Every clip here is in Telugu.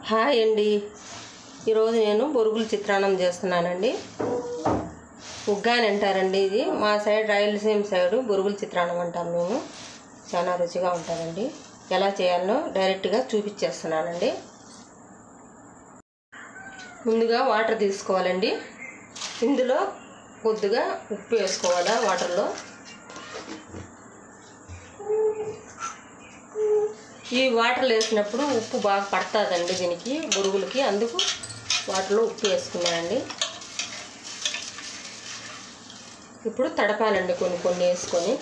హాయ్ అండి. ఈరోజు నేను బొరుగుల చిత్రాన్నం చేస్తున్నానండి. ఉగ్గాని అంటారండి, ఇది మా సైడ్ రాయలసీమ సైడు బొరుగుల చిత్రాన్నం అంటాం మేము. చాలా రుచిగా ఉంటుందండి. ఎలా చేయాలో డైరెక్ట్గా చూపించేస్తున్నానండి. ముందుగా వాటర్ తీసుకోవాలండి. ఇందులో కొద్దిగా ఉప్పు వేసుకోవాలా వాటర్లో. ఈ వాటర్లో వేసినప్పుడు ఉప్పు బాగా పడుతుందండి దీనికి, బొరుగులకి. అందుకు వాటర్లో ఉప్పు వేసుకున్నానండి. ఇప్పుడు తడపాలండి కొన్ని కొన్ని వేసుకొని.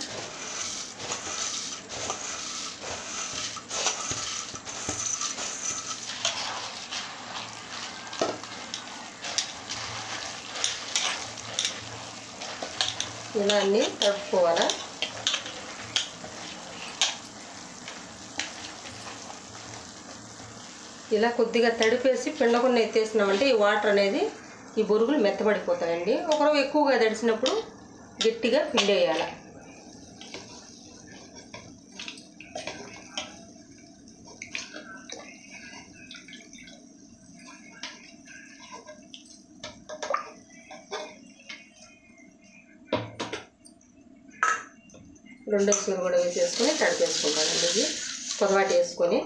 ఇలా అన్నీ తడుపుకోవాలా. ఇలా కొద్దిగా తడిపేసి పిండకుండా ఎత్తేసినామంటే ఈ వాటర్ అనేది ఈ బొరుగులు మెత్తబడిపోతాయండి. ఒకరోజు ఎక్కువగా తడిసినప్పుడు గట్టిగా పిండేయాలి. రెండో సూరు కూడా వేసేసుకొని తడిపేసుకుంటానండి. ఇది పొరపాటు వేసుకొని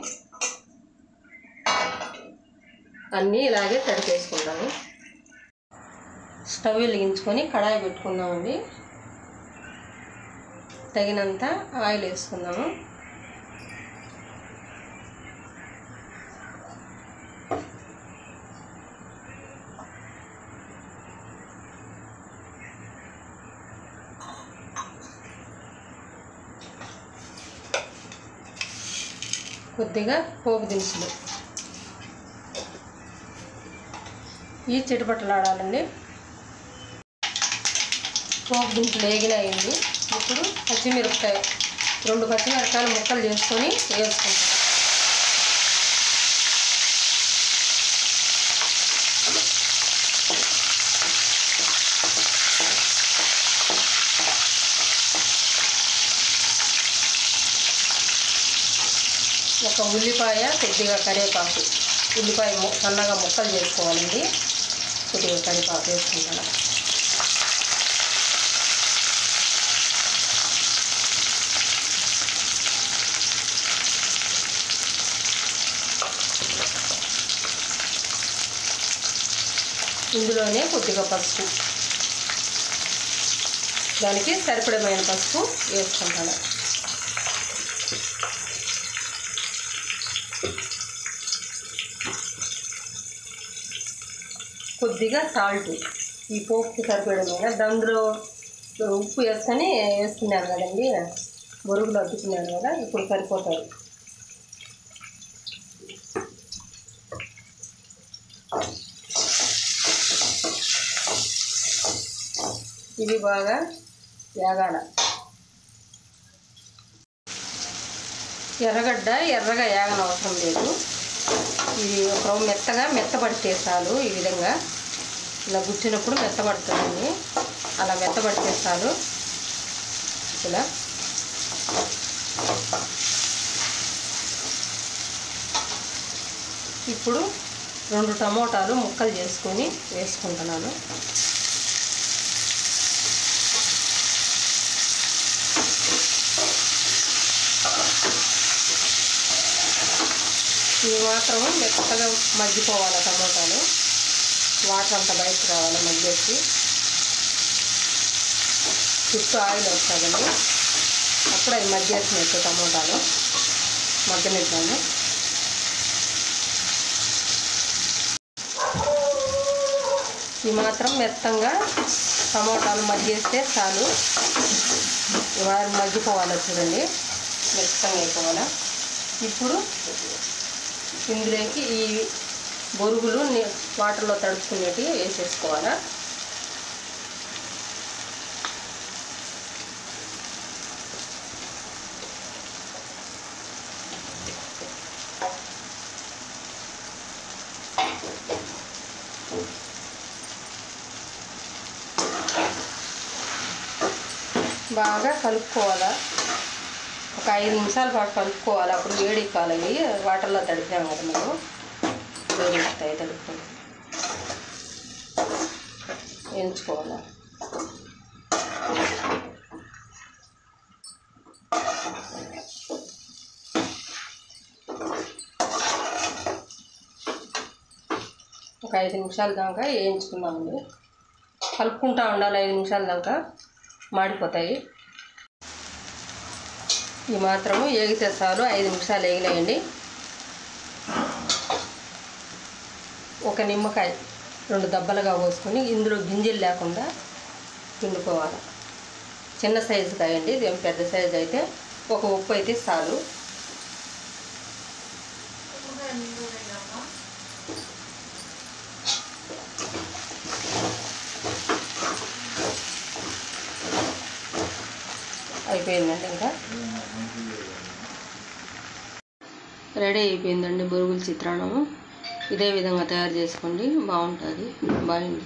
అన్నీ ఇలాగే తడిపేసుకుంటాను. స్టవ్ వెలిగించుకొని కడాయి పెట్టుకుందామండి. తగినంత ఆయిల్ వేసుకుందాము. కొద్దిగా పోపు దినుసులు ఈ చిటపటలాడాలండి. పోపు దినుసులు వేగినాయండి. ఇప్పుడు పచ్చిమిరపకాయ 2 పచ్చిమిరపకాయలు ముక్కలు చేసుకొని వేసుకుంటాం. ఒక ఉల్లిపాయ, కొద్దిగా కరివేపాకు. ఉల్లిపాయ సన్నగా ముక్కలు చేసుకోవాలండి. కొద్దిగా కరివేపాకు వేసుకుంటాను. ఇందులోనే కొద్దిగా పసుపు, దానికి సరిపడమైన పసుపు వేసుకుంటాను. కొద్దిగా సాల్ట్, ఈ పోపుకి సరిపడమైన. అందులో ఉప్పు వేసుకొని వేసుకున్నాను కదండి, బొరుగులు అద్దుకున్నాను కదా, ఇప్పుడు సరిపోతాయి. ఇది బాగా వేగాల. ఎర్రగడ్డ ఎర్రగా వేగనవసరం లేదు. ఇది ఒక మెత్తపడితే చాలు. ఈ విధంగా ఇలా గుచ్చినప్పుడు మెత్తపడుతుందండి. అలా మెత్తపడితే చాలు. ఇలా ఇప్పుడు 2 టమోటాలు ముక్కలు చేసుకొని వేసుకుంటున్నాను. ఇవి మాత్రం మెత్తగా మగ్గిపోవాలి. టమోటాలు వాటర్ అంతా బయటకు రావాలి మగ్గేసి. చుట్టూ ఆయిల్ వస్తుందండి, అప్పుడు అవి మగ్గేసినట్టు టమోటాలు మగ్గనిద్దాము. ఇవి మాత్రం మెత్తంగా టమోటాలు మగ్గేస్తే చాలు. వారు మగ్గిపోవాలి చూడండి, మెత్తంగా అయిపోవాలి. ఇప్పుడు ఇందులోకి ఈ బొరుగులు వాటర్లో తడుచుకునేవి వేసేసుకోవాలా. బాగా కలుపుకోవాలా. ఒక 5 నిమిషాల పాటు కలుపుకోవాలి. అప్పుడు వేడి కావాలి. వాటర్లో తడిపాము కదా మేము. ఉపయోగిస్తాయి తడుపుకొని వేయించుకోవాలి. ఒక 5 నిమిషాల దాకా వేయించుకుందామండి. కలుపుకుంటూ ఉండాలి 5 నిమిషాల దాకా, మాడిపోతాయి. ఈ మాత్రము ఏగితే చాలు. 5 నిమిషాలు వేగినాయండి. ఒక నిమ్మకాయ 2 దబ్బలుగా పోసుకొని ఇందులో గింజలు లేకుండా పిండుకోవాలి. చిన్న సైజు కాయండి, ఇదేం పెద్ద సైజు అయితే ఒక ఉప్పు అయితే చాలు. అయిపోయిందండి. ఇంకా రెడీ అయిపోయిందండి బొరుగుల చిత్రాన్నము. ఇదే విధంగా తయారు చేసుకోండి, బాగుంటుంది. బాగుంది.